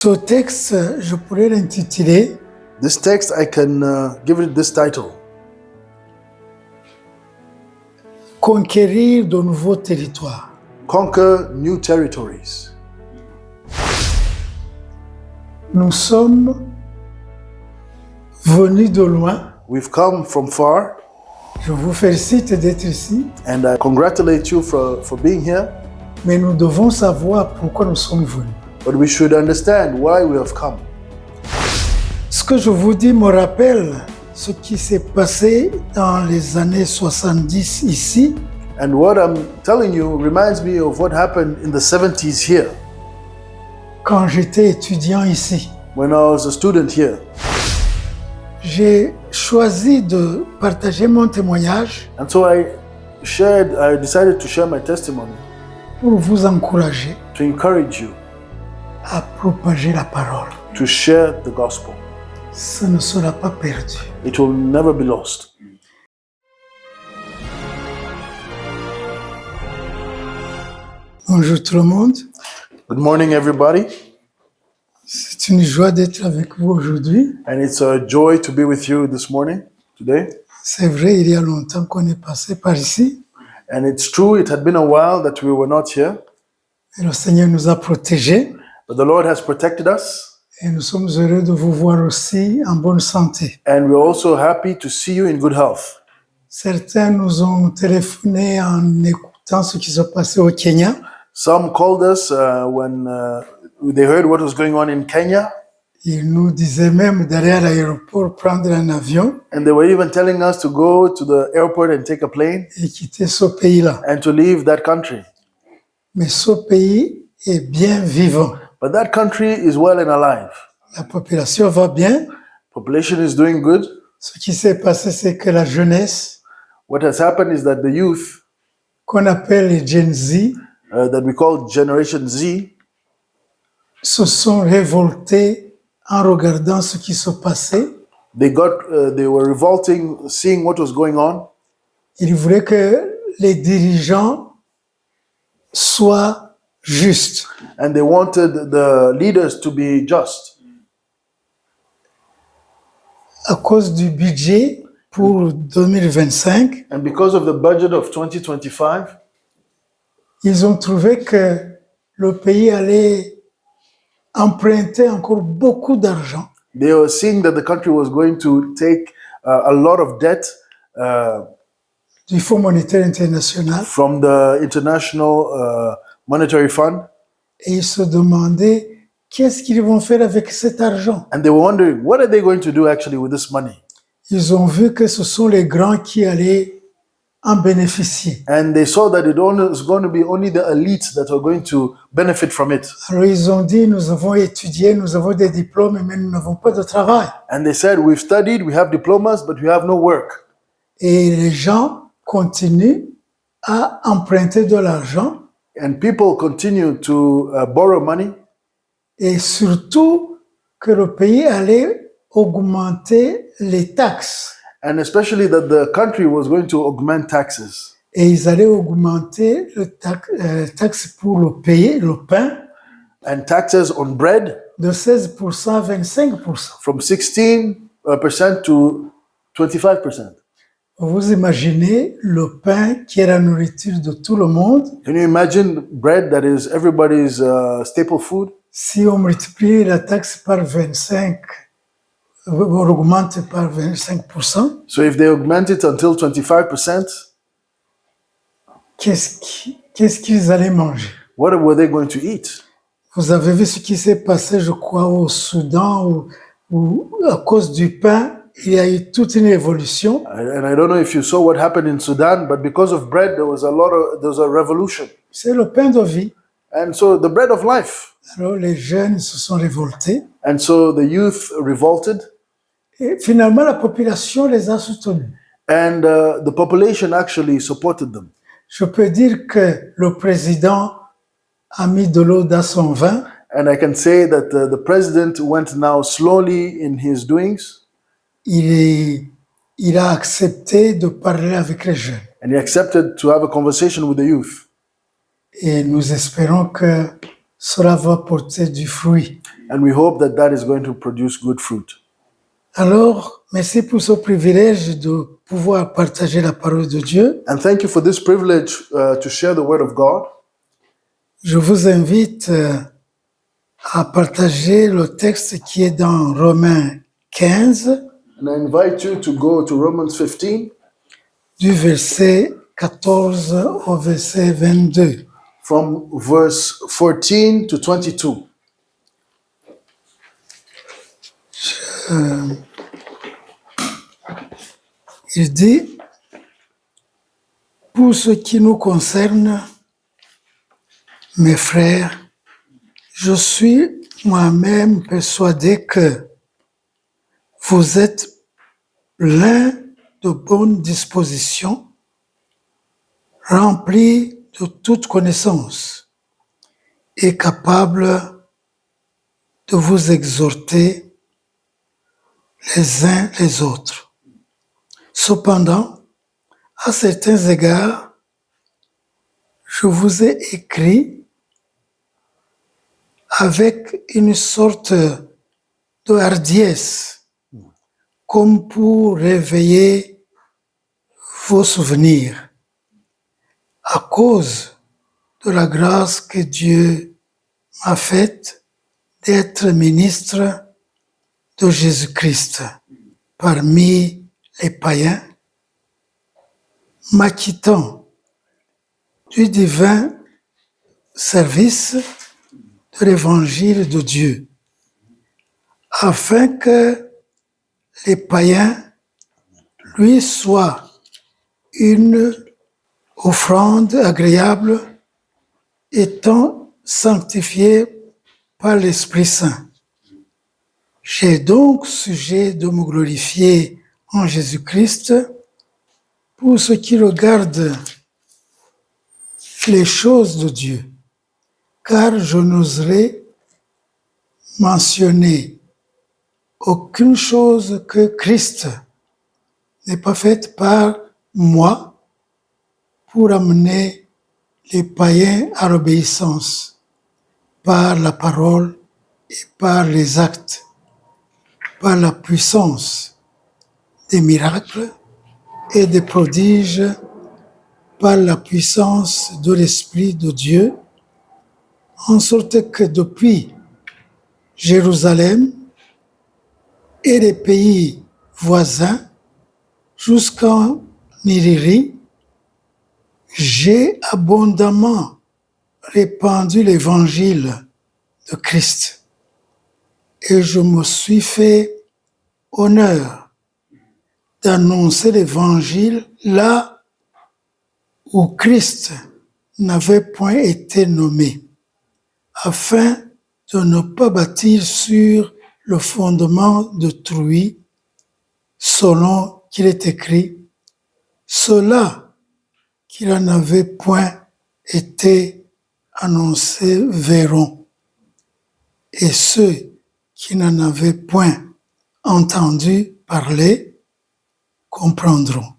Ce texte, je pourrais l'intituler This text, I can give it this title: Conquérir de nouveaux territoires. Conquer New Territories. Nous sommes venus de loin. We've come from far, Je vous félicite d'être ici, and I congratulate you for being here, mais nous devons savoir pourquoi nous sommes venus. but we should understand why we have come. Ce que je vous dis me rappelle ce qui s'est passé dans les années 70 ici, And what I'm telling you reminds me of what happened in the 70s here, quand j'étais étudiant ici. when I was a student here. J'ai choisi de partager mon témoignage And so I decided to share my testimony pour vous encourager to encourage you à propager la parole. to share the gospel. Ça ne sera pas perdu. It will never be lost. Bonjour tout le monde. Good morning, everybody, C'est une joie d'être avec vous aujourd'hui. and it's a joy to be with you this morning, today. C'est vrai, il y a longtemps qu'on est passé par ici And it's true, it had been a while that we were not here, et le Seigneur nous a protégés but the Lord has protected us, et nous sommes heureux de vous voir aussi en bonne santé. and we're also happy to see you in good health. Certains nous ont téléphoné en écoutant ce qui se passait au Kenya. Some called us when they heard what was going on in Kenya, Ils nous disaient même d'aller à l'aéroport prendre un avion and they were even telling us to go to the airport and take a plane et quitter ce pays-là. and to leave that country. Mais ce pays est bien vivant. But that country is well and alive. La population va bien. Population is doing good. Ce qui s'est passé, c'est que la jeunesse, What has happened is that the youth, qu'on appelle les Gen Z, that we call Generation Z, se sont révoltés en regardant ce qui se passait. they were revolting seeing what was going on. Ils voulaient que les dirigeants soient justes. And they wanted the leaders to be just. À cause du budget pour 2025, And because of the budget of 2025, ils ont trouvé que le pays allait emprunter encore beaucoup d'argent. they were seeing that the country was going to take a lot of debt Du Fonds monétaire international, from the International Monetary Fund. et ils se demandaient qu'est-ce qu'ils vont faire avec cet argent. And they were wondering, what are they going to do actually with this money? Ils ont vu que ce sont les grands qui allaient en bénéficier. And they saw that it was going to be only the elites that are going to benefit from it. Alors ils ont dit, nous avons étudié, nous avons des diplômes, mais nous n'avons pas de travail. And they said, we've studied, we have diplomas, but we have no work. Et les gens continuent à emprunter de l'argent And people continue to borrow money, et surtout que le pays allait augmenter les taxes. and especially that the country was going to augment taxes. Et ils allaient augmenter le taxe pour le pays, le pain, And taxes on bread de 16% à 25%. from 16% to 25%. Vous imaginez le pain qui est la nourriture de tout le monde. Can you imagine bread that is everybody's staple food? Si on multiplie la taxe par 25, on augmente par 25%, So if they augment it until 25%, qu'est-ce qu'ils allaient manger? what were they going to eat? Vous avez vu ce qui s'est passé, je crois, au Soudan, où à cause du pain, il y a eu toute une évolution. And I don't know if you saw what happened in Sudan, but because of bread, there was a revolution. C'est le pain de vie. And so the bread of life. Alors les jeunes se sont révoltés. And so the youth revolted, Et finalement, la population les a soutenus. and the population actually supported them. Je peux dire que le président a mis de l'eau dans son vin. And I can say that the president went now slowly in his doings, Il a accepté de parler avec les jeunes. and he accepted to have a conversation with the youth. Et nous espérons que cela va porter du fruit. And we hope that that is going to produce good fruit. Alors, merci pour ce privilège de pouvoir partager la parole de Dieu. And thank you for this privilege to share the word of God. Je vous invite à partager le texte qui est dans Romains 15, And I invite you to go to Romans 15 du verset 14 au verset 22. from verse 14 to 22. Il dit, pour ce qui nous concerne, mes frères, je suis moi-même persuadé que vous êtes pleins de bonnes dispositions, remplis de toute connaissance et capables de vous exhorter les uns les autres. Cependant, à certains égards, je vous ai écrit avec une sorte de hardiesse, comme pour réveiller vos souvenirs, à cause de la grâce que Dieu m'a faite d'être ministre de Jésus-Christ parmi les païens, m'acquittant du divin service de l'évangile de Dieu, afin que les païens lui soient une offrande agréable, étant sanctifiés par l'Esprit Saint. J'ai donc sujet de me glorifier en Jésus-Christ pour ce qui regarde les choses de Dieu, car je n'oserais mentionner aucune chose que Christ n'ait pas faite par moi pour amener les païens à l'obéissance par la parole et par les actes, par la puissance des miracles et des prodiges, par la puissance de l'Esprit de Dieu, en sorte que depuis Jérusalem et les pays voisins jusqu'en Illyrie, j'ai abondamment répandu l'évangile de Christ et je me suis fait honneur d'annoncer l'évangile là où Christ n'avait point été nommé, afin de ne pas bâtir sur le fondement d'autrui, selon qu'il est écrit, ceux-là qui n'en avaient point été annoncés verront, et ceux qui n'en avaient point entendu parler comprendront.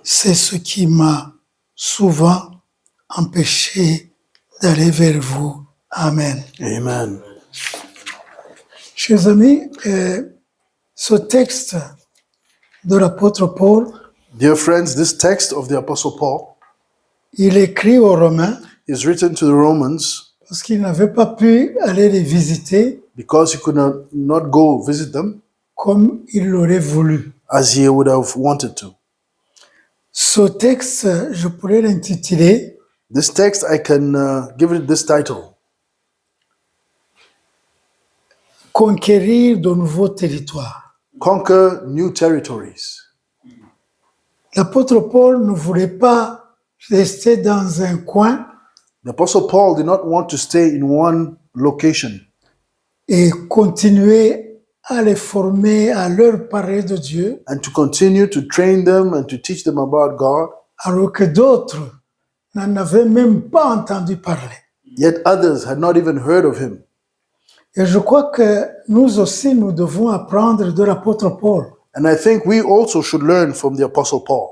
C'est ce qui m'a souvent empêché d'aller vers vous. Amen. Amen. Chers amis, ce texte de l'apôtre Paul, Dear friends, this text of the Apostle Paul il écrit aux Romains is written to the Romans parce qu'il n'avait pas pu aller les visiter because he could not go visit them comme il l'aurait voulu. as he would have wanted to. Ce texte, je pourrais l'intituler This text, I can give it this title, Conquérir de nouveaux territoires. Conquer New Territories. L'apôtre Paul ne voulait pas rester dans un coin The Apostle Paul did not want to stay in one location et continuer à les former, à leur parler de Dieu, and to continue to train them and to teach them about God, alors que d'autres n'en avaient même pas entendu parler. yet others had not even heard of him. Et je crois que nous aussi, nous devons apprendre de l'apôtre Paul. And I think we also should learn from the Apostle Paul.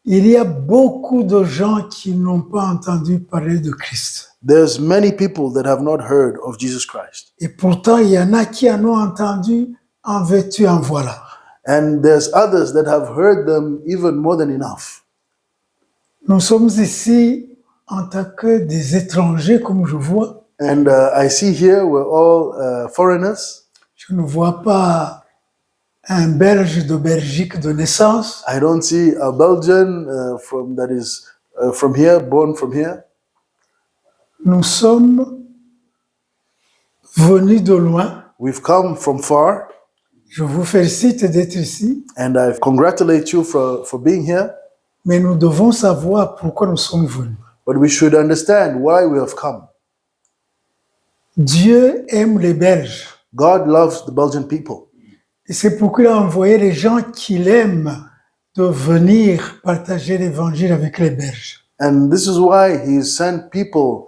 Il y a beaucoup de gens qui n'ont pas entendu parler de Christ. There's many people that have not heard of Jesus Christ. Et pourtant, il y en a qui en ont entendu en veux-tu, en voilà. And there's others that have heard them even more than enough. Nous sommes ici en tant que des étrangers, comme je vois. And I see here we're all foreigners. Je ne vois pas un Belge de Belgique de naissance. I don't see a Belgian that is from here, born from here. Nous sommes venus de loin. We've come from far, Je vous félicite d'être ici, and I congratulate you for being here. mais nous devons savoir pourquoi nous sommes venus. But we should understand why we have come. Dieu aime les Belges. God loves the Belgian people. Et c'est pourquoi il a envoyé les gens qu'il aime de venir partager l'évangile avec les Belges. And this is why he sent people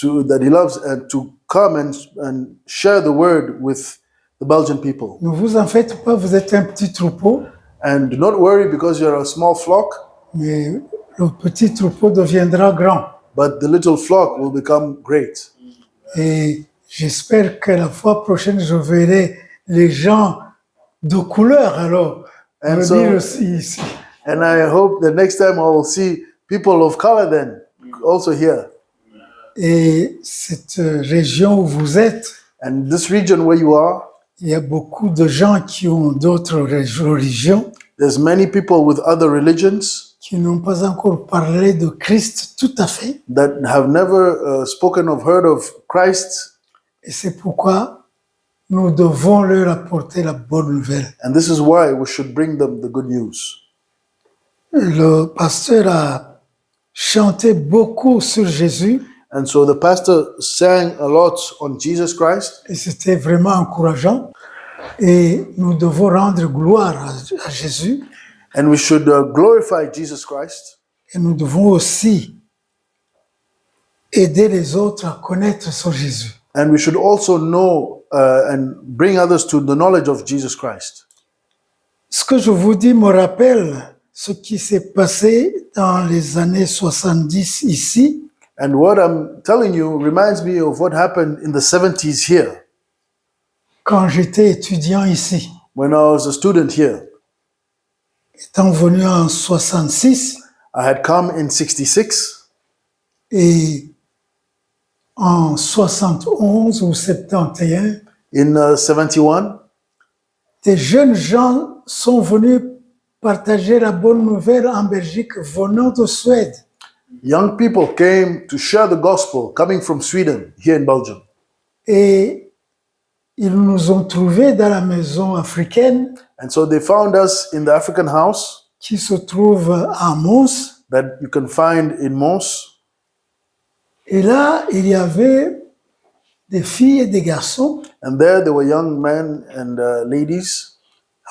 that he loves and to come and share the word with the Belgian people. Ne vous en faites pas, vous êtes un petit troupeau, And do not worry because you're a small flock, mais le petit troupeau deviendra grand. but the little flock will become great. Et j'espère que la fois prochaine, je verrai les gens de couleur alors And venir so- aussi ici. And I hope the next time I will see people of color then also here. Et cette région où vous êtes, And this region where you are, il y a beaucoup de gens qui ont d'autres religions, there's many people with other religions qui n'ont pas encore parlé de Christ tout à fait. that have never heard of Christ. Et c'est pourquoi nous devons leur apporter la bonne nouvelle. And this is why we should bring them the good news. Le pasteur a chanté beaucoup sur Jésus And so the pastor sang a lot on Jesus Christ, et c'était vraiment encourageant. Et nous devons rendre gloire à Jésus and we should glorify Jesus Christ. et nous devons aussi aider les autres à connaître ce Jésus. And we should also know and bring others to the knowledge of Jesus Christ. Ce que je vous dis me rappelle ce qui s'est passé dans les années 70 ici. And what I'm telling you reminds me of what happened in the 70s here, Quand j'étais étudiant ici, when I was a student here. étant venu en 66 I had come in 66, et en 71 ou 71, in 71, des jeunes gens sont venus partager la bonne nouvelle en Belgique venant de Suède. young people came to share the gospel coming from Sweden, here in Belgium. Et ils nous ont trouvés dans la maison africaine And so they found us in the African house qui se trouve à Mons. that you can find in Mons. Et là, il y avait des filles et des garçons, And there were young men and ladies,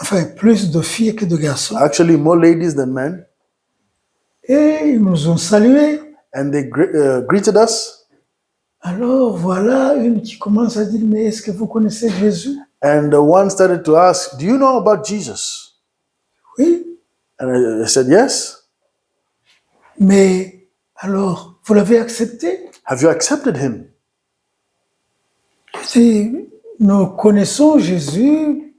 enfin plus de filles que de garçons. actually more ladies than men. Et ils nous ont salués. And they greeted us. Alors voilà une qui commence à dire, mais est-ce que vous connaissez Jésus? And one started to ask, do you know about Jesus? Oui, And I said, yes. mais alors, vous l'avez accepté? Have you accepted him? Je dis, nous connaissons Jésus,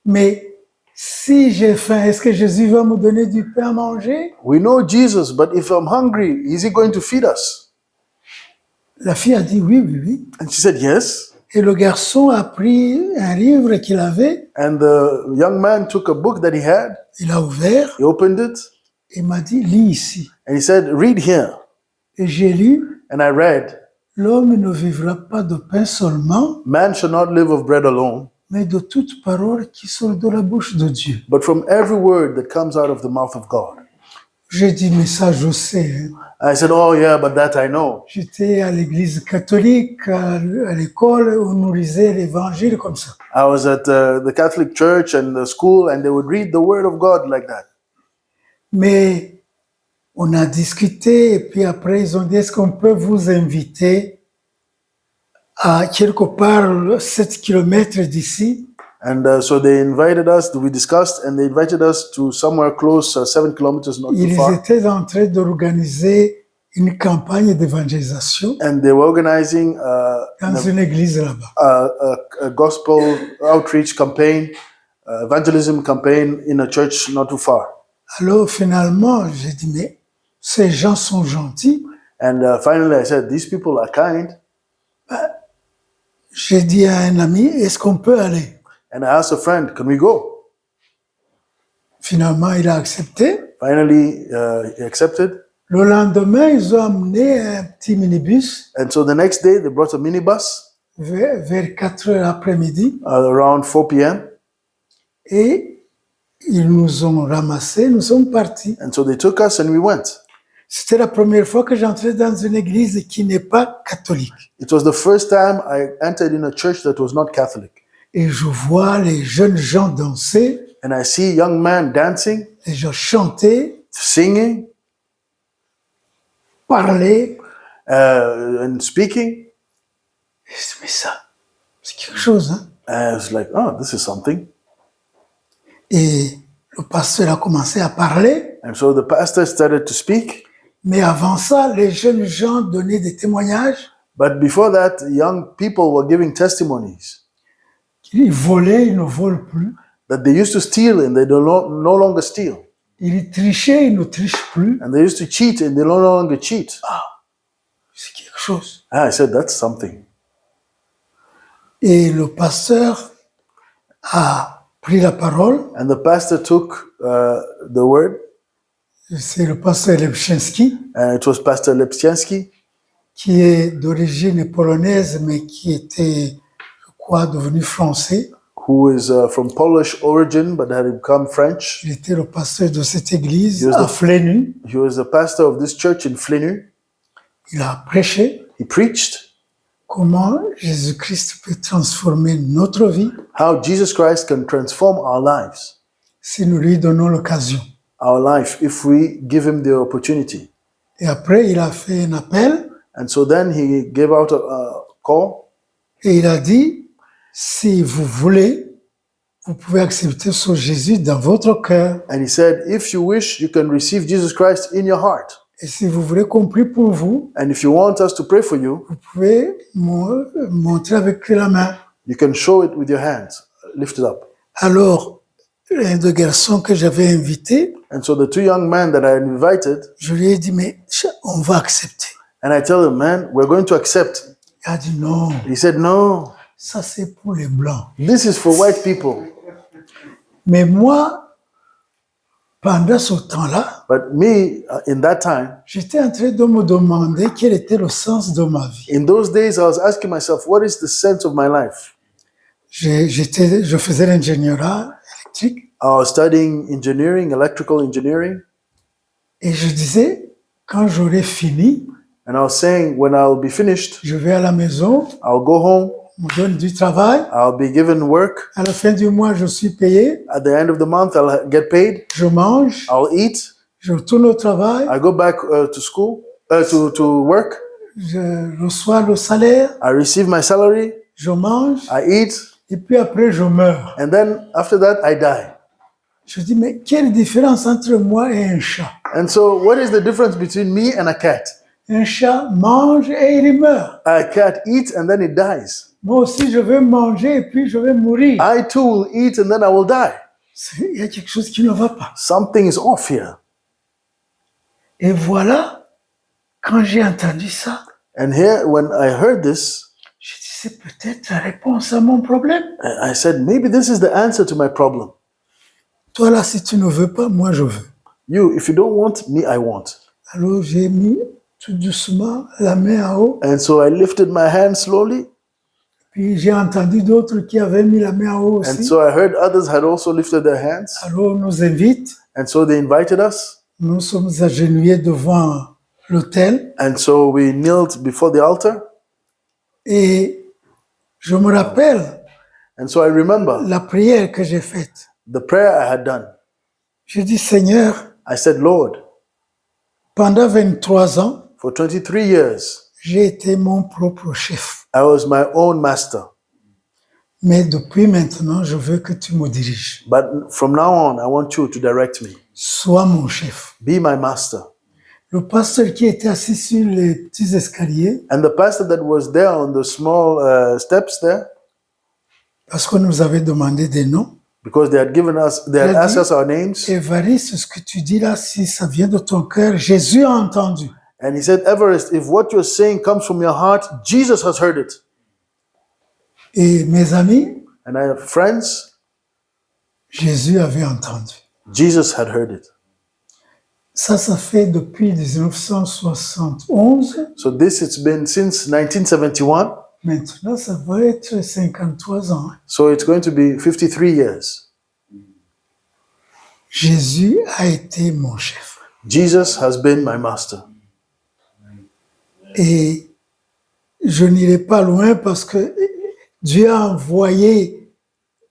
mais si j'ai faim, est-ce que Jésus va me donner du pain à manger? We know Jesus, but if I'm hungry, is he going to feed us? La fille a dit oui, oui, oui. And she said, yes. Et le garçon a pris un livre qu'il avait, And the young man took a book that he had, il a ouvert he opened it, et m'a dit, lis ici. and he said, read here. Et j'ai lu, And I read, l'homme ne vivra pas de pain seulement, man shall not live of bread alone, mais de toute parole qui sort de la bouche de Dieu. but from every word that comes out of the mouth of God. J'ai dit, mais ça, je sais. Hein. I said, oh yeah, but that I know. J'étais à l'église catholique, à l'école, où on nous lisait l'évangile comme ça. I was at the Catholic church and the school, and they would read the word of God like that. Mais on a discuté, et puis après, ils ont dit, est-ce qu'on peut vous inviter à quelque part 7 kilomètres d'ici? And so they invited us, we discussed, and they invited us to somewhere close, 7 kilometers not too Ils far. étaient en train d'organiser une campagne d'évangélisation and they were organizing dans une église là-bas. a gospel outreach campaign, evangelism campaign in a church not too far. Alors finalement, j'ai dit, mais ces gens sont gentils. And finally I said, these people are kind. J'ai dit à un ami, est-ce qu'on peut aller? And I asked a friend, can we go? Finalement, il a accepté. Finally, he accepted. Le lendemain, ils ont amené un petit minibus And so the next day, they brought a minibus vers 4 heures après-midi around 4 p.m. et ils nous ont ramassés, nous sommes partis. And so they took us and we went. C'était la première fois que j'entrais dans une église qui n'est pas catholique. It was the first time I entered in a church that was not Catholic. Et je vois les jeunes gens danser, And I see young men dancing, les gens chanter, singing, parler. and speaking. Et je dis, mais ça, c'est quelque chose, hein? And I was like, oh, this is something. Et le pasteur a commencé à parler. And so the pastor started to speak. Mais avant ça, les jeunes gens donnaient des témoignages. But before that, young people were giving testimonies Ils volaient, ils ne volent plus. that they used to steal and they no longer steal. Ils trichaient, ils ne trichent plus. And they used to cheat and they no longer cheat. C'est quelque chose. And I said, that's something. Et le pasteur a pris la parole. And the pastor took the word, C'est le pasteur Lepchinski, and it was Pastor Lepchinski, qui est d'origine polonaise, mais qui était, je crois, devenu français. who is from Polish origin but had become French. Il était le pasteur de cette église He was à the- Flénu. He was the pastor of this church in Flinu. Il a prêché He preached comment Jésus-Christ peut transformer notre vie how Jesus Christ can transform our lives, si nous lui donnons l'occasion. our life, if we give him the opportunity. Et après, il a fait un appel And so then he gave out a call, et il a dit, si vous voulez, vous pouvez accepter ce Jésus dans votre cœur. and he said, if you wish, you can receive Jesus Christ in your heart. Et si vous voulez qu'on prie pour vous, And if you want us to pray for you, vous pouvez montrer avec la main. you can show it with your hands, lift it up. Alors, un des garçons que j'avais invité, And so the two young men that I had invited, je lui ai dit, mais on va accepter. and I tell them, man, we're going to accept. Il a dit, non, He said, no, ça c'est pour les blancs. this is for white people. Mais moi, pendant ce temps-là, But me, in that time, j'étais en train de me demander quel était le sens de ma vie. in those days, I was asking myself, what is the sense of my life? Je faisais l'ingénierie électrique I was studying engineering, electrical engineering, et je disais, quand j'aurai fini, and I was saying, when I'll be finished, je vais à la maison, I'll go home, on me donne du travail, I'll be given work. à la fin du mois, je suis payé, At the end of the month, I'll get paid, je mange, I'll eat, je retourne au travail, I go back to school, to work, je reçois le salaire, I receive my salary, je mange, I eat, et puis après, je meurs. and then after that, I die. Je dis, mais quelle différence entre moi et un chat? And so, what is the difference between me and a cat? Un chat mange et il meurt. A cat eats and then it dies. Moi aussi, je vais manger et puis je vais mourir. I too will eat and then I will die. Il y a quelque chose qui ne va pas. Something is off here. Et voilà, quand j'ai entendu ça, And here, when I heard this, j'ai dit, c'est peut-être la réponse à mon problème. I said, maybe this is the answer to my problem. Toi là, si tu ne veux pas, moi je veux. You, if you don't want, me, I want. Alors j'ai mis tout doucement la main en haut, And so I lifted my hand slowly. puis j'ai entendu d'autres qui avaient mis la main en haut And aussi. so I heard others had also lifted their hands. Alors on nous invite, And so they invited us. nous sommes agenouillés devant l'autel And so we knelt before the altar. et je me rappelle And so I remember la prière que j'ai faite. the prayer I had done. J'ai dit, Seigneur, I said, Lord, pendant 23 ans, for 23 years, j'ai été mon propre chef. I was my own master. Mais depuis maintenant, je veux que tu me diriges. But from now on, I want you to direct me. Sois mon chef. Be my master. le pasteur qui était assis sur les petits escaliers, And the pastor that was there on the small steps there, parce qu'on nous avait demandé des noms, because they had Il a asked dit- us our names. Évariste, ce que tu dis là, si ça vient de ton cœur, Jésus a entendu. And he said, Everest, if what you're saying comes from your heart, Jesus has heard it. Et mes amis, And I have friends, Jésus avait entendu. Jesus had heard it. Ça fait depuis 1971. So this, it's been since 1971. Maintenant, ça va être 53 ans. So it's going to be 53 years. Jésus a été mon chef. Jesus has been my master. Et je n'irai pas loin parce que Dieu a envoyé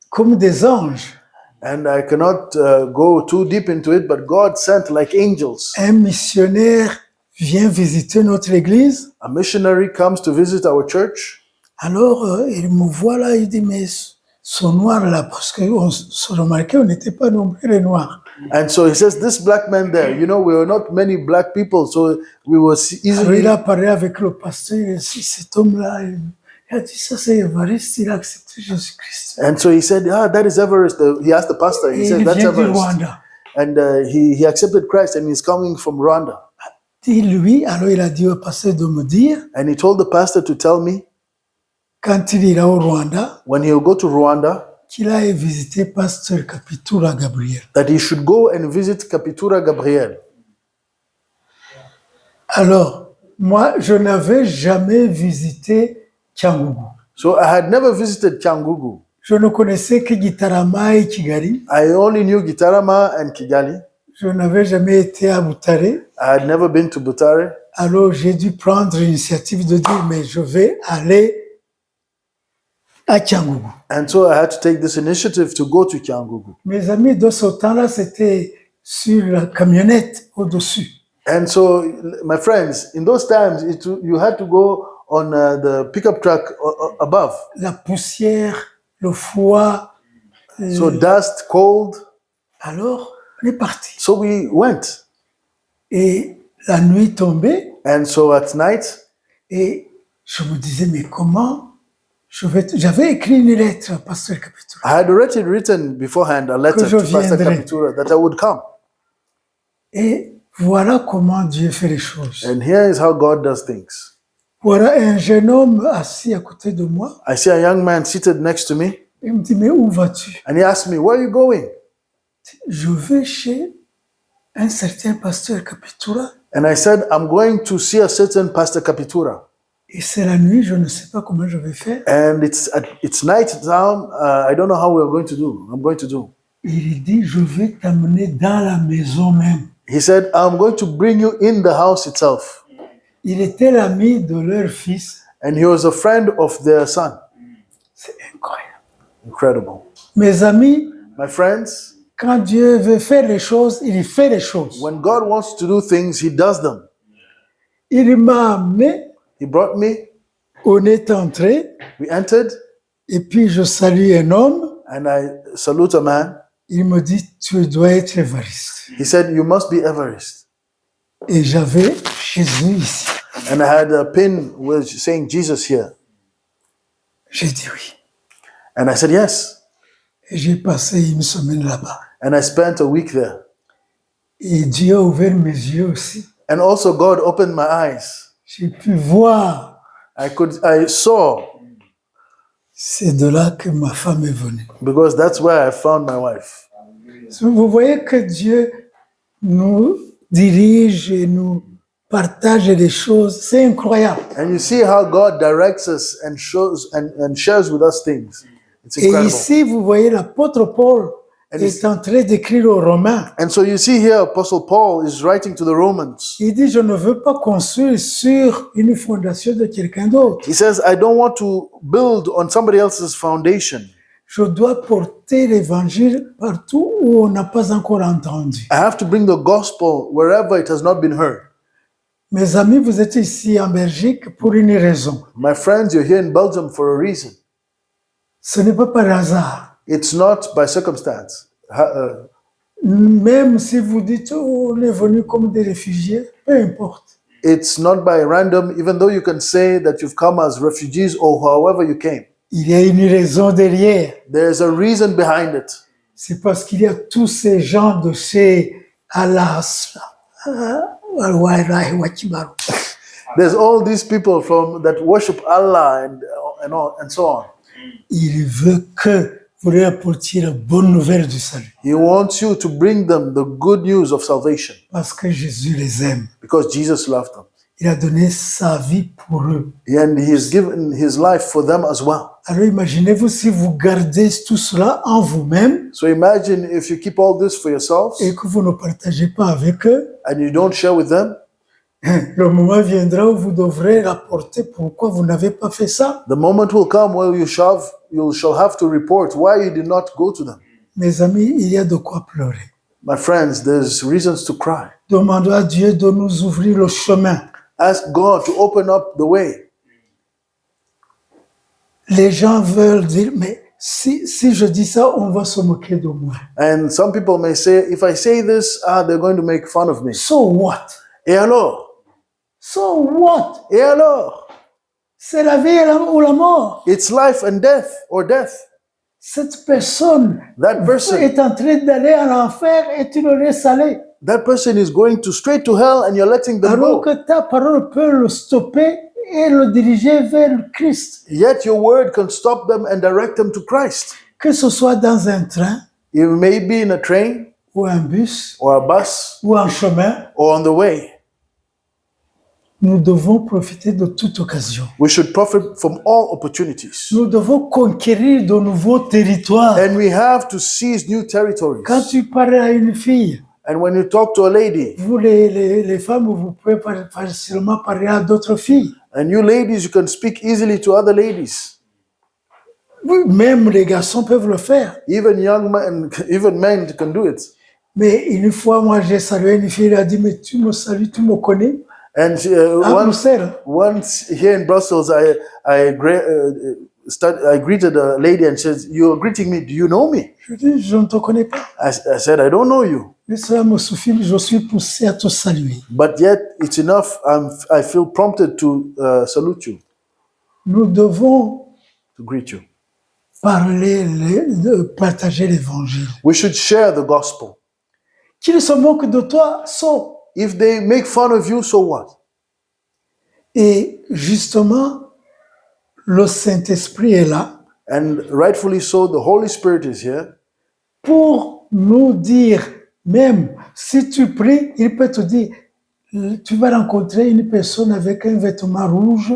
comme des anges And I cannot go too deep into it, but God sent like angels. un missionnaire vient visiter notre église. A missionary comes to visit our church. Alors, il me voit là, il dit, mais sont noirs là, parce qu'on se remarquait, on n'était pas nombreux les noirs. And so he says, this black man there, you know, we were not many black people, so we were Alors, il easily... a parlé avec le pasteur, il a dit, cet homme-là, il a dit, ça c'est Évariste, il a accepté Jésus-Christ. And so he said, that is Everest. He asked the pastor, he Et said, il that's vient du Everest. Rwanda. And he accepted Christ and he's coming from Rwanda. Et lui, alors il a dit au pasteur de me dire, And he told the pastor to tell me, quand il ira au Rwanda, when he'll go to Rwanda, qu'il aille visiter pasteur Kapitura Gabriel. that he should go and visit Kapitura Gabriel. Alors, moi, je n'avais jamais visité Cyangugu. So I had never visited Cyangugu. Je ne connaissais que Gitarama et Kigali. I only knew Gitarama and Kigali. Je n'avais jamais été à Butare. I had never been to Butare. Alors, j'ai dû prendre l'initiative de dire, mais je vais aller à Cyangugu. And so I had to take this initiative to go to Cyangugu. Mes amis, de ce temps-là, c'était sur la camionnette au-dessus. And so, my friends, in those times, you had to go on the pickup truck above. La poussière, le froid. So dust, cold. Alors, on est parti. So we went. Et la nuit tombait And so at night, et je me disais, mais comment j'avais écrit une lettre à Pasteur Kapitura. I had already written beforehand a letter Que je to Pastor viendrai. Kapitura that I would come. Et voilà comment Dieu fait les choses. And here is how God does things. Voilà un jeune homme assis à côté de moi. I see a young man seated next to me, Il me dit, mais où vas-tu? and he asked me, where are you going? Je vais chez un certain Pasteur Kapitura. And I said, I'm going to see a certain Pastor Kapitura. Et c'est la nuit, je ne sais pas comment je vais faire. And it's night time. I don't know how I'm going to do. Il dit, je vais t'amener dans la maison même. He said, I'm going to bring you in the house itself. Il était l'ami de leur fils. And he was a friend of their son. C'est incroyable. Incredible. Mes amis, My friends, quand Dieu veut faire les choses, il fait les choses. when God wants to do things, he does them. Il m'a amené, He brought me, on est entré, we entered, et puis je salue un homme. and I salute a man. Il me dit, tu dois être Évariste. He said, you must be Everest. Et j'avais Jésus ici. And I had a pin with saying Jesus here. J'ai dit oui. And I said, yes. Et j'ai passé une semaine là-bas. And I spent a week there. Et Dieu a ouvert mes yeux aussi. And also God opened my eyes. J'ai pu voir. I saw, C'est de là que ma femme est venue. because that's where I found my wife. Vous voyez que Dieu nous dirige et nous partage les choses. C'est incroyable. And you see how God directs us and shows and shares with us things. It's Et incredible. ici, vous voyez l'apôtre Paul est en train d'écrire aux Romains. And so you see here, Apostle Paul is writing to the Romans. Il dit, je ne veux pas construire sur une fondation de quelqu'un d'autre. He says, I don't want to build on somebody else's foundation. Je dois porter l'évangile partout où on n'a pas encore entendu. I have to bring the gospel wherever it has not been heard. Mes amis, vous êtes ici en Belgique pour une raison. My friends, you're here in Belgium for a reason. Ce n'est pas par hasard. It's not by circumstance. Même si vous dites, oh, on est venu comme des réfugiés, peu importe. It's not by random, even though you can say that you've come as refugees or however you came. Il y a une raison derrière. There's a reason behind it. C'est parce qu'il y a tous ces gens de chez Allah. There's all these people from that worship Allah and so on. Il veut que vous leur apportiez la bonne nouvelle du salut. He wants you to bring them the good news of salvation Parce que Jésus les aime. because Jesus loved them. Il a donné sa vie pour eux. And he has given his life for them as well. Alors imaginez-vous si vous gardez tout cela en vous-même So imagine if you keep all this for yourselves et que vous ne partagez pas avec eux. and you don't share with them, Le moment viendra où vous devrez rapporter pourquoi vous n'avez pas fait ça. the moment will come where you shall have to report why you did not go to them. Mes amis, il y a de quoi pleurer. My friends, there's reasons to cry. Demandons à Dieu de nous ouvrir le chemin. Ask God to open up the way. Les gens veulent dire, mais si je dis ça, on va se moquer de moi. And some people may say, if I say this, they're going to make fun of me. So what? Et alors? So what? Et alors? C'est la vie ou la mort. It's life and death or death. Cette personne That person, est en train d'aller en enfer et tu le laisses aller. that person is going to straight to hell and you're letting them Alors go. que ta parole peut le stopper et le diriger vers le Christ. Yet your word can stop them and direct them to Christ. Que ce soit dans un train You may be in a train ou un bus or a bus ou en chemin, or on the way. nous devons profiter de toute occasion. We should profit from all opportunities. Nous devons conquérir de nouveaux territoires. And we have to seize new territories. Quand tu parles à une fille, And when you talk to a lady, vous les femmes, vous pouvez facilement parler à d'autres filles. and you ladies, you can speak easily to other ladies. Oui, même les garçons peuvent le faire. Even young men, even men can do it. Mais une fois, moi, j'ai salué une fille, elle a dit, mais tu me salues, tu me connais? And À Bruxelles. once here in Brussels, I greeted a lady and said, "You're greeting me. Do you know me?" Je dis, je ne te connais pas. I said, "I don't know you." Mais cela me suffit, je suis poussé à te saluer. But yet, it's enough. I feel prompted to salute you, Nous devons to greet you. partager l'évangile. We should share the gospel. Qu'ils se moquent de toi, so. If they make fun of you, so what? Et justement, le Saint-Esprit est là And rightfully so, the Holy Spirit is here pour nous dire, même si tu pries, il peut te dire, tu vas rencontrer une personne avec un vêtement rouge,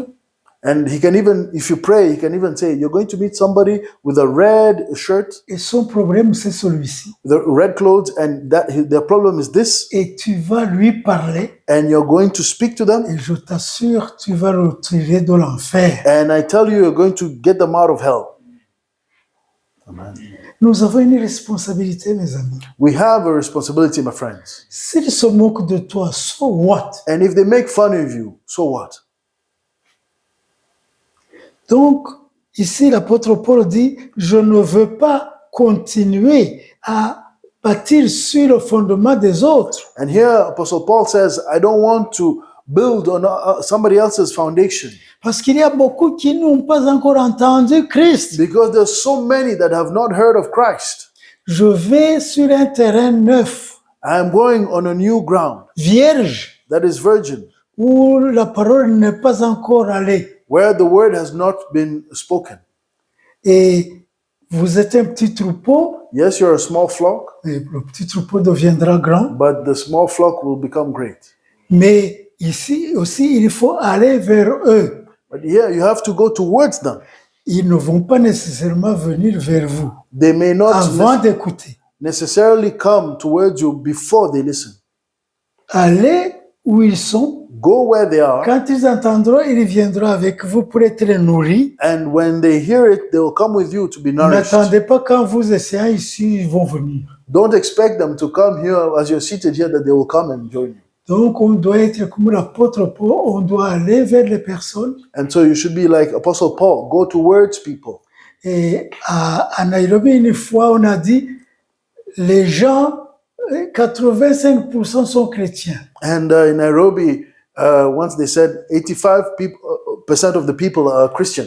and he can even, if you pray, he can even say, you're going to meet somebody with a red shirt, et son problème c'est celui-ci. the red clothes, and that their problem is this, Et tu vas lui parler, and you're going to speak to them, et je t'assure, tu vas le tirer de l'enfer. and I tell you, you're going to get them out of hell. Amen. Nous avons une responsabilité, mes amis. We have a responsibility, my friends. S'ils se moquent de toi, so what? And if they make fun of you, so what? Donc, ici, l'apôtre Paul dit, je ne veux pas continuer à bâtir sur le fondement des autres. And here, Apostle Paul says, I don't want to build on somebody else's foundation. Parce qu'il y a beaucoup qui n'ont pas encore entendu Christ. Because there's so many that have not heard of Christ. Je vais sur un terrain neuf, I am going on a new ground vierge, that is virgin, où la parole n'est pas encore allée. where the word has not been spoken. Et vous êtes un petit troupeau, Yes, you're a small flock, et le petit troupeau deviendra grand. but the small flock will become great. Mais ici aussi, il faut aller vers eux. But here, you have to go towards them. Ils ne vont pas nécessairement venir vers vous They may not avant d'écouter. necessarily come towards you before they listen. Allez où ils sont. Go where they are, Quand ils entendront, ils viendront avec vous pour être nourris. and when they hear it, they will come with you to be nourished. N'attendez pas quand vous essayez ici, ils vont venir. Don't expect them to come here as you're seated here that they will come and join you. Donc, on doit être comme l'apôtre Paul, on doit aller vers les personnes. And so you should be like Apostle Paul, go towards people. Et à Nairobi, une fois, on a dit, les gens 85% sont chrétiens. And in Nairobi, once they said 85% of the people are Christian.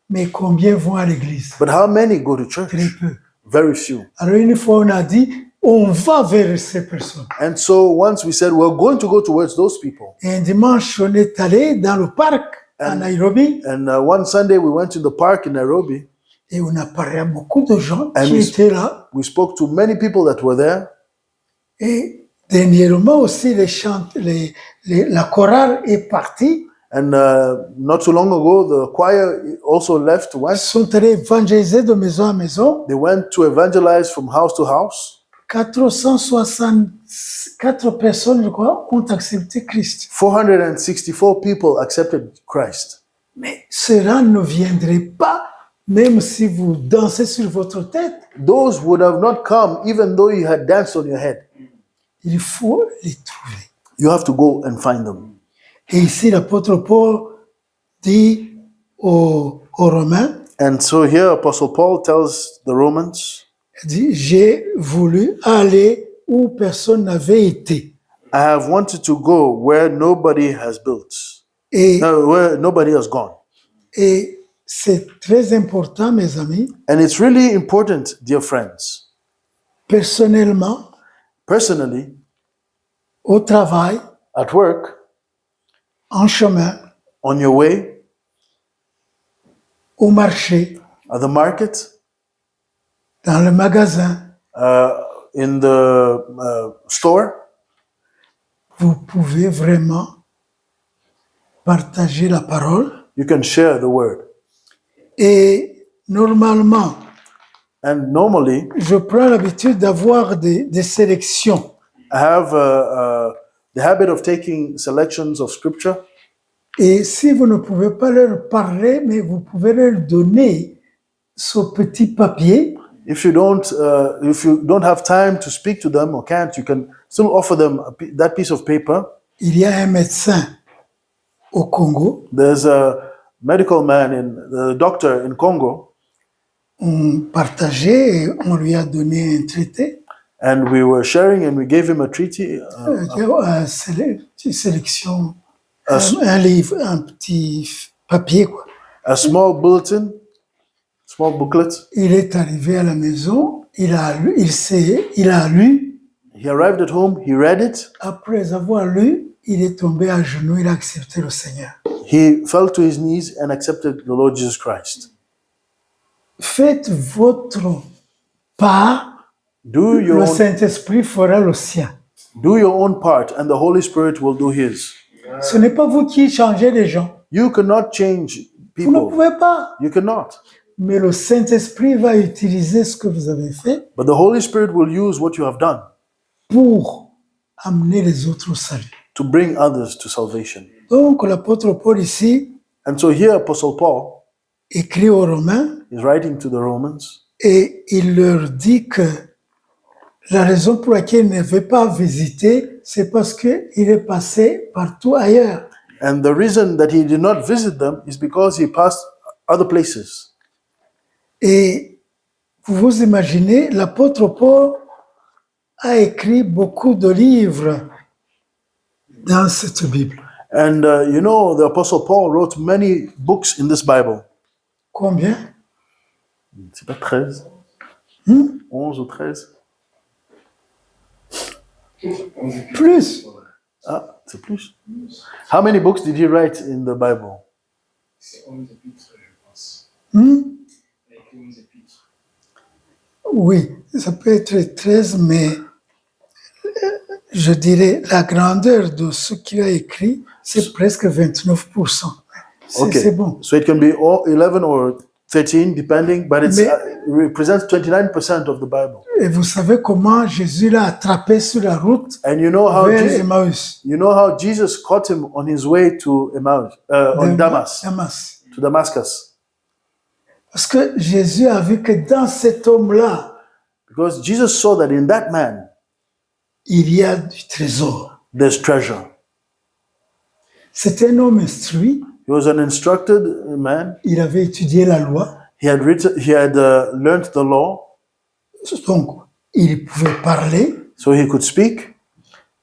Mais combien vont à l'église? But how many go to church? Très peu. Very few. Alors une fois, on a dit, on va vers ces personnes. And so once we said, we're going to go towards those people. Et un dimanche, on est allé dans le parc à Nairobi And one Sunday we went to the park in Nairobi. et on a parlé à beaucoup de gens And qui étaient là. We spoke to many people that were there. Et dernièrement aussi, la chorale est partie. And not so long ago, the choir also left Ils West. sont allés évangéliser de maison à maison. They went to evangelize from house to house. 464 personnes, je crois, ont accepté Christ. 464 people accepted Christ. Mais cela ne viendrait pas, même si vous dansez sur votre tête. Those would have not come even though you had danced on your head. Il faut les trouver. You have to go and find them. Et ici, l'apôtre Paul dit aux Romains, And so here Apostle Paul tells the Romans, il dit, j'ai voulu aller où personne n'avait été. I have wanted to go where nobody has built. Et, No, where nobody has gone. et c'est très important, mes amis. And it's really important, dear friends. Personnellement, Personally, au travail, at work, en chemin, on your way, au marché, at the market, dans le magasin, in the store, vous pouvez vraiment partager la parole. you can share the word. Et normalement, And normally, je prends l'habitude d'avoir des sélections. I have the habit of taking selections of scripture. Et si vous ne pouvez pas leur parler, mais vous pouvez leur donner ce petit papier. If you don't have time to speak to them or can't, you can still offer them that piece of paper. Il y a un médecin au Congo. There's a medical man the doctor in Congo, On partageait et on lui a donné un traité. and we were sharing, and we gave him a treaty, Une sélection, un livre, un petit papier, quoi. a small bulletin, small booklet. Il est arrivé à la maison, il a lu. He arrived at home, he read it, Après avoir lu, il est tombé à genoux, il a accepté le Seigneur. he fell to his knees and accepted the Lord Jesus Christ. Faites votre part, Do your le own, Saint-Esprit fera le sien. do your own part, and the Holy Spirit will do his. Ce n'est pas vous qui changez les gens. You cannot change Vous ne people. pouvez pas. You cannot. Mais le Saint-Esprit va utiliser ce que vous avez fait But the Holy Spirit will use what you have done pour amener les autres au salut. to bring others to salvation. Donc l'apôtre Paul ici And so here Apostle Paul écrit aux Romains is writing to the Romans, et il leur dit que la raison pour laquelle il ne veut pas visiter, c'est parce qu'il est passé partout ailleurs. and the reason that he did not visit them is because he passed other places. Et vous vous imaginez, l'apôtre Paul a écrit beaucoup de livres dans cette Bible. And you know, the Apostle Paul wrote many books in this Bible. Combien? C'est pas 13? 11 ou 13? Plus. Ah, c'est plus. How many books did he write in the Bible? C'est 11 épîtres, je pense. Hmm? Il a écrit 11 épîtres. Oui, ça peut être 13, mais je dirais la grandeur de ce qu'il a écrit, c'est presque 29%. Okay, C'est bon. so it can be 11 or 13, depending, but it represents 29% of the Bible. Et vous savez comment Jésus l'a attrapé sur la route And you know how vers Emmaüs. Jesus caught him on his way to Emmaus, on Damas. to Damascus, Parce que Jésus a vu que dans cet homme-là, because Jesus saw that in that man il y a du trésor. there's treasure. C'est un homme instruit, He was an instructed man. il avait étudié la loi, He had learned the law, donc il pouvait parler, so he could speak.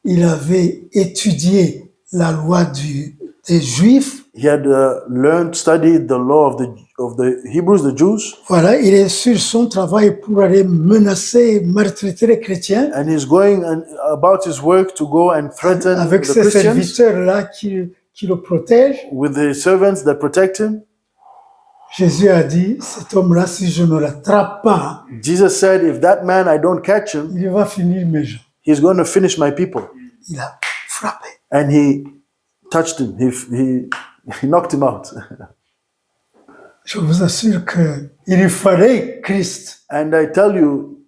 Il avait étudié la loi des Juifs. He had studied the law of the Hebrews, the Jews, Voilà, il est sur son travail pour aller menacer, maltraiter les chrétiens and he's going about his work to go and threaten avec the ses Christians serviteurs-là qui le protègent. with the servants that protect him. Jésus a dit, cet homme-là, si je ne l'attrape pas, Jesus said, if that man, I don't catch him, il va finir mes gens. he's going to finish my people. Il a frappé. And he touched him. He knocked him out. Je vous assure qu'il fallait Christ. And I tell you,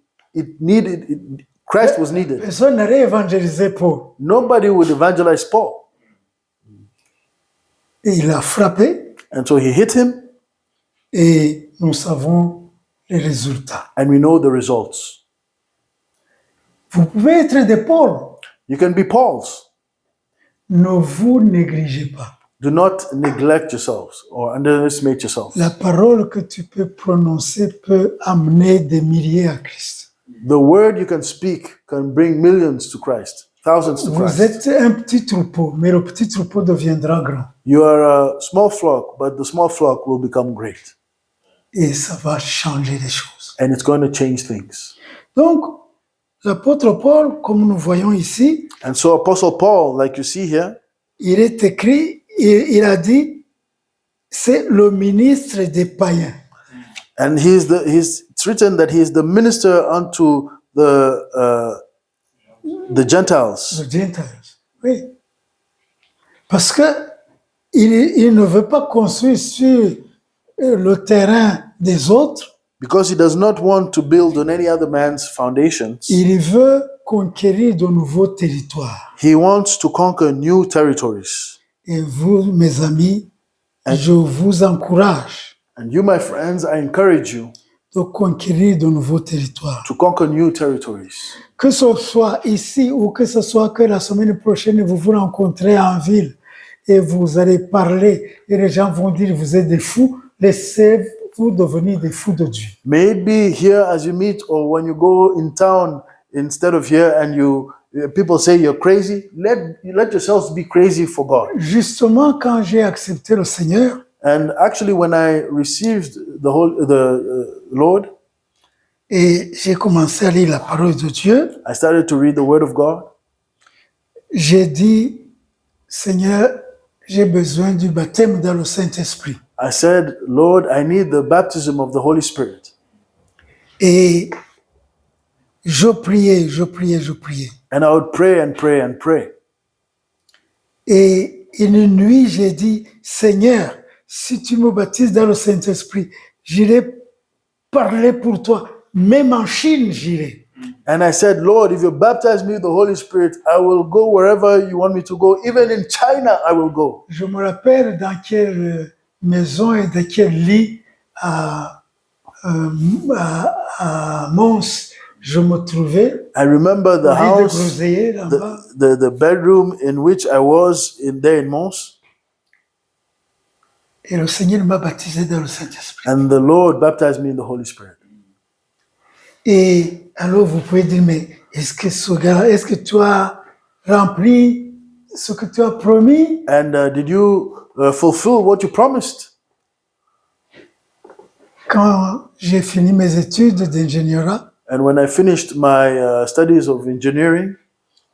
Christ was needed. Personne n'aurait évangélisé Paul. Nobody would evangelize Paul. Et il a frappé And so he hit him, et nous savons les résultats. and we know the results. Vous pouvez être des Paul. You can be Pauls. Ne vous négligez pas. Do not neglect yourselves or underestimate yourselves. La parole que tu peux prononcer peut amener des milliers à Christ. The word you can speak can bring millions to Christ, thousands to Vous Christ. êtes un petit troupeau, mais le petit troupeau deviendra grand. You are a small flock, but the small flock will become great. Et ça va changer les choses. And it's going to change things. Donc, l'apôtre Paul, comme nous voyons ici, And so Apostle Paul, like you see here, il est écrit, il a dit, c'est le ministre des païens. and it's written that he is the minister unto the Gentiles. The Gentiles. Oui. Parce que il ne veut pas construire sur le terrain des autres. Because he does not want to build on any other man's foundations. Il veut conquérir de nouveaux territoires. He wants to conquer new territories. Et vous, mes amis, je vous encourage And you, my friends, I encourage you de conquérir de nouveaux territoires. to conquer new territories. Que ce soit ici ou que ce soit que la semaine prochaine, vous vous rencontrez en ville et vous allez parler et les gens vont dire vous êtes des fous, laissez-vous devenir des fous de Dieu. May it be here as you meet or when you go in town instead of here and people say you're crazy. Let yourselves be crazy for God. Justement, quand j'ai accepté le Seigneur, And actually, when I received the Lord, et j'ai commencé à lire la parole de Dieu, I started to read the Word of God. j'ai dit, Seigneur, j'ai besoin du baptême dans le Saint-Esprit. I said, Lord, I need the baptism of the Holy Spirit. Et je priais. And I would pray and pray and pray. Et une nuit, j'ai dit, Seigneur, si tu me baptises dans le Saint-Esprit, j'irai parler pour toi. Même en Chine, j'irai. And I said, Lord, if you baptize me with the Holy Spirit, I will go wherever you want me to go. Even in China, I will go. Je me rappelle dans quelle maison et dans quel lit à Mons je me trouvais. I remember the Au lit de house, groseillier, là-bas. the bedroom in which I was there in Mons. Et le Seigneur m'a baptisé dans le Saint-Esprit. And the Lord baptized me in the Holy Spirit. Et alors vous pouvez dire, mais est-ce que tu as rempli ce que tu as promis? And did you fulfill what you promised? Quand j'ai fini mes études d'ingénierat, And when I finished my studies of engineering,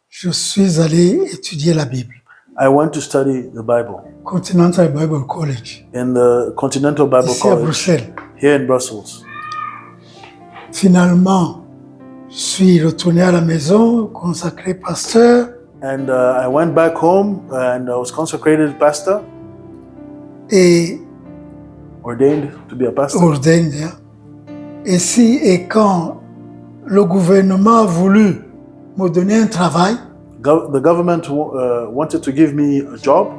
je suis allé étudier la Bible. I went to study the Bible Continental Bible College, in the Continental Bible ici à College Bruxelles. here in Brussels. Finalement, je suis retourné à la maison, consacré pasteur, And I went back home and I was consecrated pastor, et ordained to be a pastor. ordained. Et quand le gouvernement a voulu me donner un travail, The government wanted to give me a job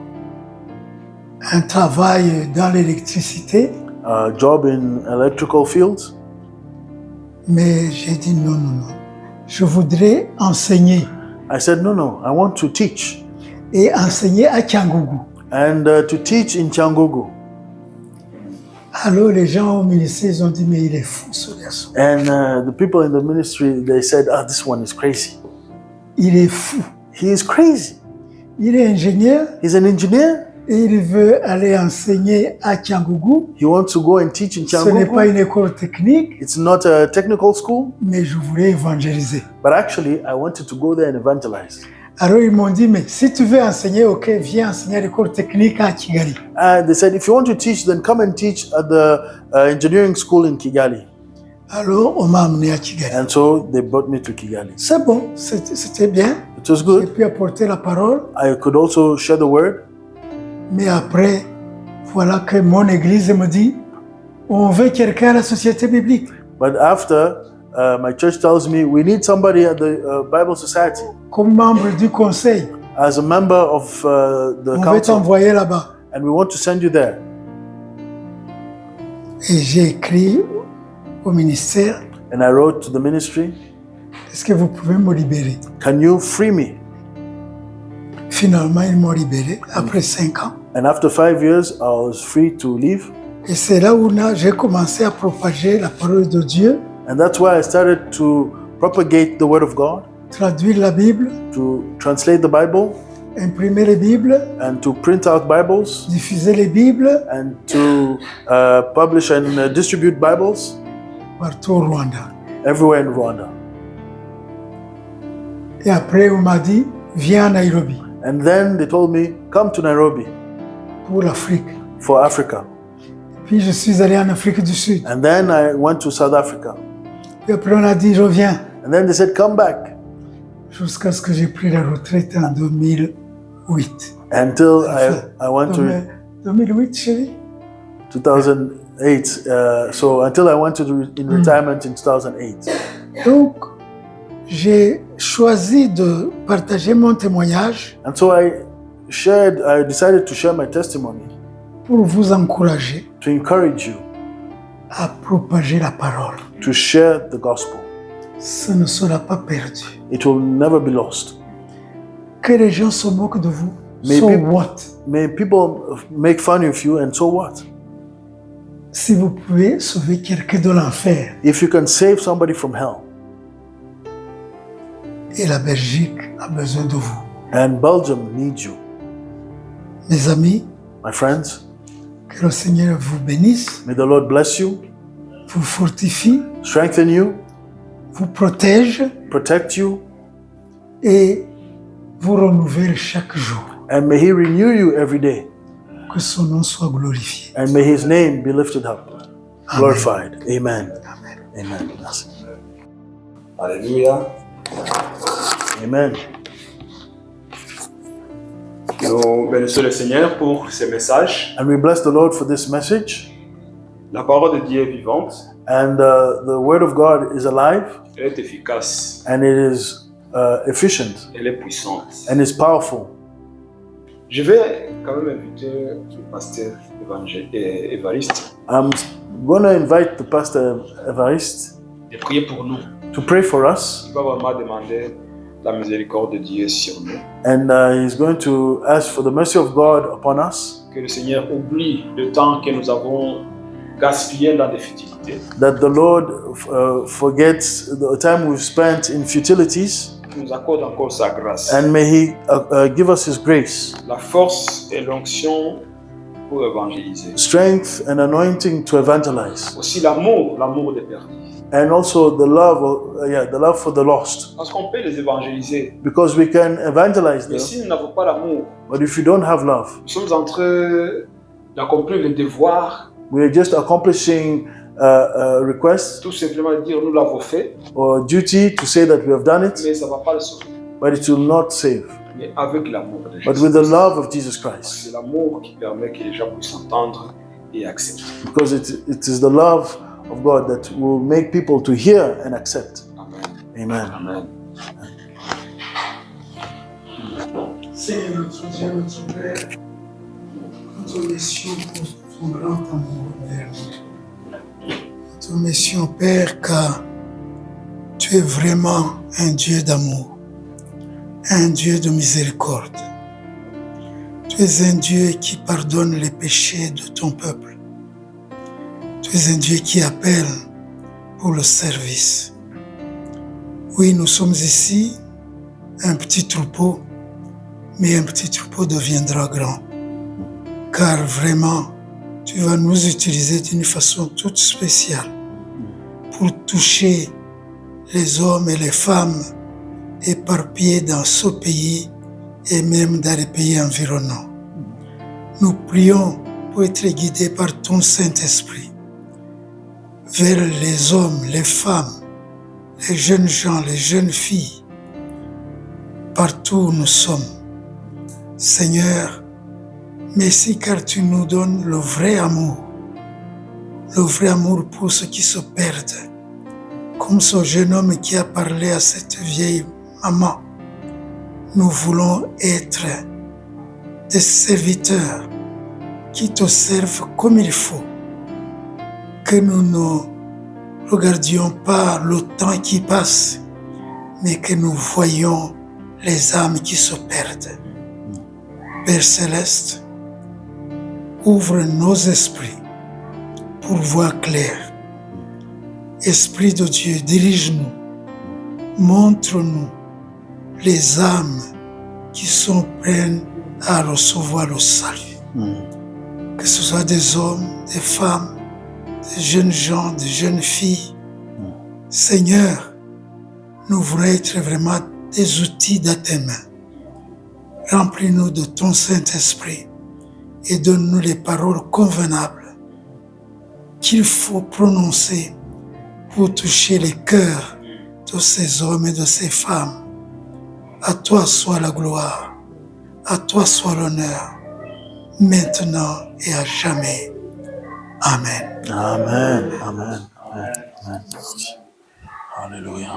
dans l'électricité, a job in electrical fields. mais j'ai dit non. Je voudrais enseigner I said, no, I want to teach. et enseigner à Cyangugu. And to teach in Cyangugu. Alors les gens au ministère, ils ont dit, mais il est fou ce garçon. And the people in the ministry, they said, this one is crazy. il est fou. He is crazy. Il est ingénieur He's an engineer. et il veut aller enseigner à Cyangugu. He wants to go and teach in Ce n'est pas Cyangugu. une école technique, It's not a technical school, mais je voulais évangéliser. but actually I wanted to go there and evangelize. Alors ils m'ont dit, mais si tu veux enseigner, ok, viens enseigner à l'école technique à Kigali. And they said, if you want to teach, then come and teach at the engineering school in Kigali. Alors on m'a amené à Kigali. And so they brought me to Kigali. C'est bon, c'était bien. It was J'ai good. pu apporter la parole, I could also share the word. mais après, voilà que mon église me dit, on veut quelqu'un à la société biblique. But after, my church tells me we need somebody at the Bible Society Comme membre du conseil, as a member of the on veut council, t'envoyer là-bas. and we want to send you there. Et j'ai écrit au ministère, And I wrote to the ministry, est-ce que vous pouvez me libérer? can you free me? Finalement, ils m'ont libéré après 5 ans. And after 5 years, I was free to leave. Et c'est là où j'ai commencé à propager la parole de Dieu, And that's why I started to propagate the word of God, traduire la Bible, to translate the Bible, imprimer les Bibles, and to print out Bibles, diffuser les Bibles and to publish and distribute Bibles partout au Rwanda. everywhere in Rwanda. Et après, on m'a dit, viens à Nairobi And then they told me, come to Nairobi pour l'Afrique. for Africa. Puis je suis allé en Afrique du Sud. And then I went to South Africa. Puis après, on a dit, reviens. And then they said, come back. Jusqu'à ce que j'ai pris la retraite en 2008. Until I went to 2008, chérie? 2008. So until I went to in retirement in 2008. Donc, j'ai choisi de partager mon témoignage And so I decided to share my testimony pour vous encourager to encourage you à propager la parole. to share the gospel. Ça ne sera pas perdu. It will never be lost. Que les gens se moquent de vous. Mais So puis- what? May people make fun of you, and so what? Si vous pouvez sauver quelqu'un de l'enfer, If you can save somebody from hell, et la Belgique a besoin de vous. and Belgium needs you. Mes amis, My friends, que le Seigneur vous bénisse, may the Lord bless you, vous fortifie, strengthen you, vous protège protect you, et vous renouvelle chaque jour. and may He renew you every day, Que son nom soit glorifié. and may His name be lifted up, glorified. Amen. Amen. Amen. Merci. Alléluia. Amen. Nous bénissons le Seigneur pour ce message. And we bless the Lord for this message. La parole de Dieu est vivante, And the Word of God is alive, elle est efficace, and it is efficient, elle est puissante. and is powerful. Je vais quand même inviter le pasteur Évariste I'm going to invite the Pastor Evariste de prier pour nous. to pray for us, Il va vraiment demander la miséricorde de Dieu sur nous. and he's going to ask for the mercy of God upon us, Que le Seigneur oublie le temps que nous avons gaspillé dans des futilités. that the Lord forgets the time we've spent in futilities, Qu'il nous accorde encore sa grâce. and may He give us His grace, La force et l'onction pour évangéliser. strength and anointing to evangelize, Aussi l'amour des perdus. and also the love for the lost, Parce qu'on peut les évangéliser. because we can evangelize Mais them. si nous n'avons pas l'amour, But if you don't have love, nous sommes en train d'accomplir le devoir, we are just accomplishing a request tout simplement de dire nous l'avons fait, or duty to say that we have done it, mais ça ne va pas le sauver. but it will not save. Mais avec l'amour de But Jésus. with the love of Jesus Christ, C'est l'amour qui permet que les gens puissent entendre et accepter. because it is the love of God that will make people to hear and accept. Amen. Amen. Amen. Seigneur notre Dieu, notre Père, nous te remercions pour ton grand amour envers nous. Nous te remercions, Père, car tu es vraiment un Dieu d'amour, un Dieu de miséricorde. Tu es un Dieu qui pardonne les péchés de ton peuple. Tu es un Dieu qui appelle pour le service. Oui, nous sommes ici un petit troupeau, mais un petit troupeau deviendra grand. Car vraiment, tu vas nous utiliser d'une façon toute spéciale pour toucher les hommes et les femmes éparpillés dans ce pays et même dans les pays environnants. Nous prions pour être guidés par ton Saint-Esprit vers les hommes, les femmes, les jeunes gens, les jeunes filles, partout où nous sommes. Seigneur, merci car tu nous donnes le vrai amour pour ceux qui se perdent, comme ce jeune homme qui a parlé à cette vieille maman. Nous voulons être des serviteurs qui te servent comme il faut, que nous ne regardions pas le temps qui passe, mais que nous voyions les âmes qui se perdent. Père Céleste, ouvre nos esprits pour voir clair. Esprit de Dieu, dirige-nous, montre-nous les âmes qui sont prêtes à recevoir le salut. Que ce soit des hommes, des femmes, des jeunes gens, des jeunes filles. Seigneur, nous voulons être vraiment des outils dans tes mains. Remplis-nous de ton Saint-Esprit et donne-nous les paroles convenables qu'il faut prononcer pour toucher les cœurs de ces hommes et de ces femmes. À toi soit la gloire, à toi soit l'honneur, maintenant et à jamais. Amen. Amen. Amen. Amen. Amen. Hallelujah.